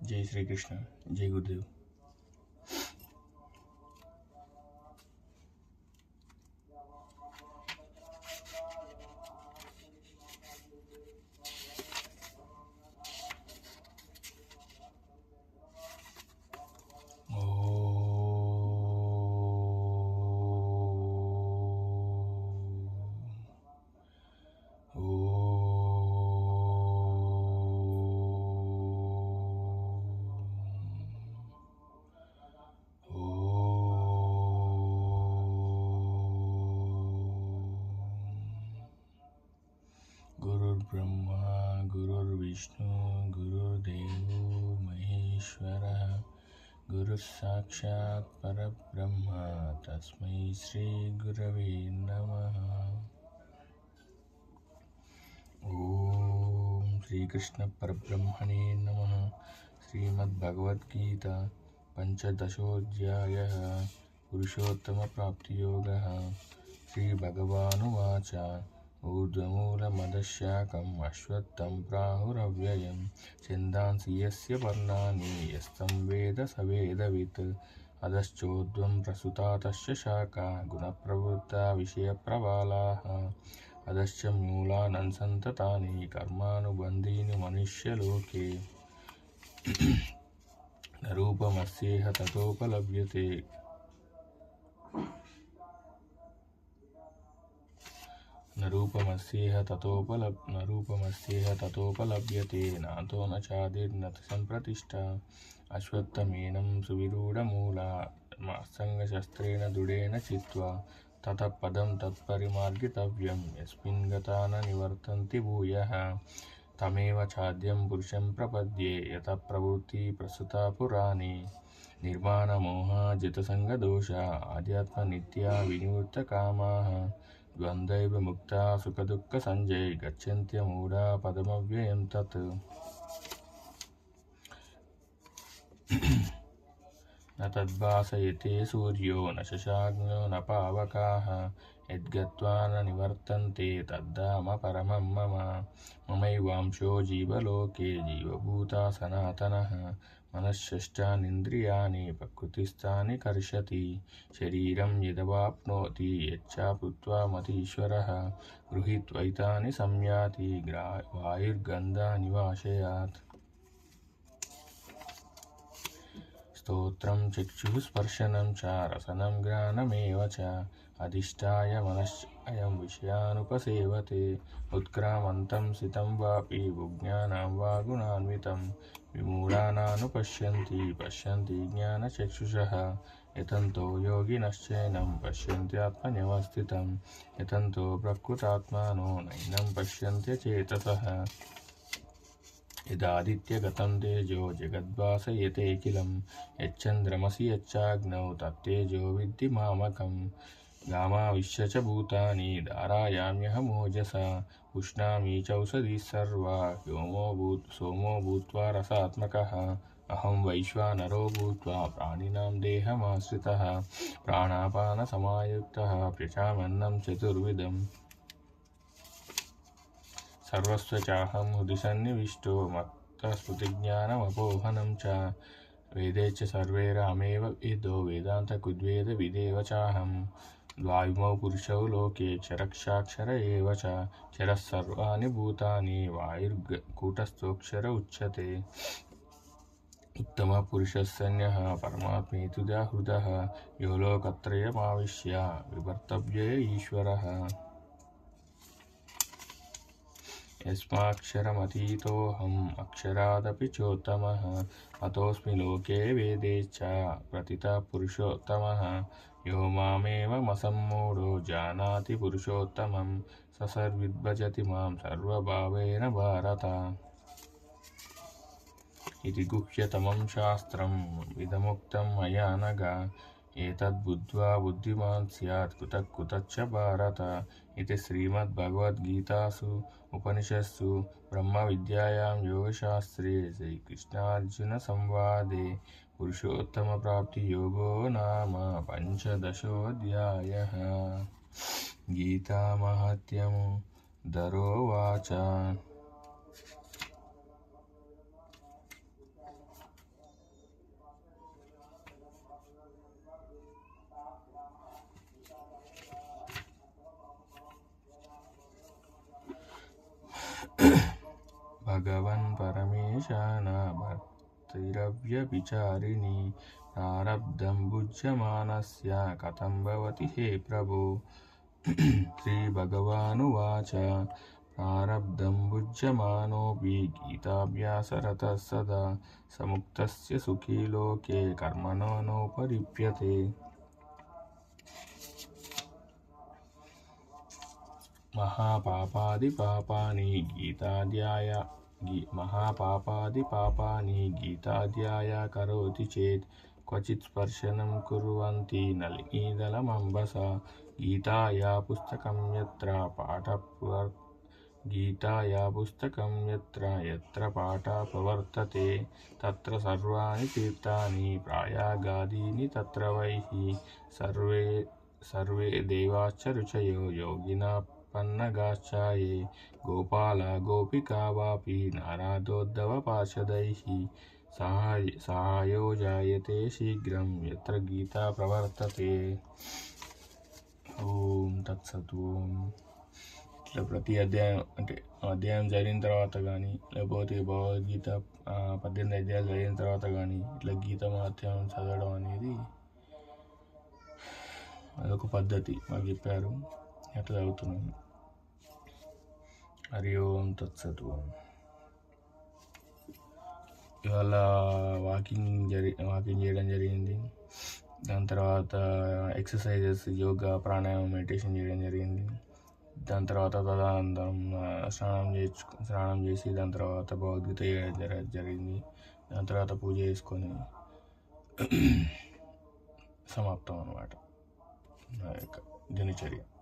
जय श्री कृष्ण, जय गुरुदेव। गुरुर्ब्रह्मा गुरुर्विष्णु गुरुर्देवो महेश्वरः, गुरुः साक्षात् परब्रह्म तस्मै श्री गुरवे नमः। ओम श्री कृष्ण परब्रह्मणे नमः। श्रीमद्भगवद्गीता पंचदशोऽध्यायः पुरुषोत्तम प्राप्तियोगः। श्री भगवानुवाच ऊर्ध्वमूलमदशाकम् अश्वत्थं प्राहुरव्ययं छन्दांसि यस्य पर्णानि यस्तं वेद स वेदवित्। अधश्चोर्ध्वं प्रसुता तस्य शाखा गुणप्रवृत्ता विषयप्रबालाः। अधश्च मूलानसन्ततानि कर्मानुबन्धीनि मनुष्यलोके। न रूपमस्येह ततोपलभ्यते न रूपमस्येह ततोपलभ्यते नातो न चादिर्न सम्प्रतिष्ठा। अश्वत्थमेनं सुविरूढमूला संगशस्त्रेण दृढेन चित्वा। ततः पदं तत्परिमार्गितव्यं यस्मिन् गता न निवर्तन्ति भूयः। तमेव चाद्यं पुरुषं प्रपद्ये यतः प्रवृत्ति प्रसुता पुराणे। निर्माणमोहाजितसङ्गदोषा आध्यात्मनित्या विनिवृत्तकामाः। द्वन्द्वैव मुक्ता सुखदुःखसञ्जय गच्छन्त्यमूढा पदमव्ययं तत्। न तद्भासयते सूर्यो न शशाग्नो न पावकाः। यद्गत्वा न निवर्तन्ते तद्धाम परमं मम। ममैवांशो जीवलोके जीवभूता सनातनः। मनःषष्ठानीन्द्रियाणि प्रकृतिस्थानि कर्षति। शरीरं यदवाप्नोति यच्चाप्युत्वा मतीश्वरः। गृहीत्वैतानि संयाति वायुर्गन्धानि वाशयात्। स्तोत्रं चक्षुः स्पर्शनं च रसनं घ्राणमेव च। अधिष्ठाय मनश्चयं विषयानुपसेवते। उत्क्रामन्तं सितं वापि बुज्ञानां वा गुणान्वितं। विमूढानानुपश्यन्ति पश्यन्ति ज्ञानचक्षुषः। यतन्तो योगिनश्चैनं पश्यन्त्यात्मन्यवस्थितं। यतन्तो प्रकृतात्मानो नैनं पश्यन्त्यचेतसः। यदादित्यगतं तेजो जगद्भासयतेऽखिलं। यच्चन्द्रमसि यच्चाग्नौ तत्तेजो विद्धि मामकम्। गामाविश्य च भूतानि धारयाम्यहमोजसा। पुष्णामि चौषधीः सर्वा सोमो भूत्वा रसात्मकः। अहं वैश्वानरो भूत्वा प्राणिनां देहमाश्रितः। प्राणापानसमायुक्तः पचाम्यन्नं चतुर्विधम्। सर्वस्य चाहं हृदि सन्निविष्टो मत्तस्मृतिज्ञानमपोहनं च। वेदे च सर्वे रामेव वेदो वेदान्तकृद्वेदविदेव चाहं। द्वाविमौ पुरुषौ लोके क्षरक्षाक्षर एव च। क्षरः सर्वाणि भूतानि वायुर्कूटस्थोऽक्षर उच्यते। उत्तमः पुरुषस्सन्यः परमात्मेति हृदः। यो लोकत्रयमाविश्य विवर्तव्य ईश्वरः। यस्माक्षरमतीतोऽहम् अक्षरादपि चोत्तमः। अतोऽस्मि लोके वेदे च प्रतितः पुरुषोत्तमः। यो मामेवमसम्मूढो जानाति पुरुषोत्तमं स सर्वविद्भजति मां सर्वभावेन भारत। इति गुह्यतमं शास्त्रं विदमुक्तं मया नघ। एतद्बुद्ध्वा बुद्धिमान् स्यात् कुतः कुतश्च भारत। इति श्रीमद्भगवद्गीतासु उपनिषत्सु ब्रह्मविद्यायां योगशास्त्रे श्रीकृष्णार्जुनसंवादे पुरुषोत्तमप्राप्तियोगो नाम पञ्चदशोऽध्यायः। गीतामाहात्म्यं ధరోవాచ భగవన్ పరమేశాన భర్తృవ్యభిచారిణి ప్రారబ్ధం భుజ్యమానస్య కథం భవతి హే ప్రభో. శ్రీభగవానువాచ ప్రారబ్ధం భుజ్యమానోऽపి గీతాభ్యాసరతः సదా సముక్తస్య సుఖీ లోకే కర్మణో నోపలిప్యతే. మహాపాపాది గీతాధ్యాయ కరోతి చేత్ క్వచిత్ స్పర్శనం కుర్వంతి నళినీదళమంబసా. గీతాయా పుస్తకం యత్ర పాఠ ప్రవర్తతే తత్ర సర్వాణి తీర్థాని ప్రయాగాదీని తత్ర వైః. సర్వే దేవాశ్చ రుచయో యోగినా పన్నగాశ్చాయే గోపాల గోపికా వాపి నారదోద్ధవ పార్షదైః. సహాయో జాయతే శీఘ్రం యత్ర గీతా ప్రవర్తతే. ఓం తత్సత్. ఓం. ఇట్లా ప్రతి అధ్యాయం చదివిన తర్వాత కానీ, లేకపోతే భగవద్గీత 18 అధ్యాయాలు చదివిన తర్వాత కానీ ఇట్లా గీత మహాత్మ్యం చదవడం అనేది అదొక పద్ధతి మాకు చెప్పారు. అట్లా చదువుతున్నాను. హరి ఓం తత్సత్. ఇవాళ వాకింగ్ చేయడం జరిగింది. దాని తర్వాత ఎక్సర్సైజెస్, యోగా, ప్రాణాయామం, మెడిటేషన్ చేయడం జరిగింది. దాని తర్వాత తదనంతరం స్నానం చేసి దాని తర్వాత భగవద్గీత చేయడం జరిగింది. దాని తర్వాత పూజ చేసుకొని సమాప్తం అన్నమాట నా యొక్క దినచర్య.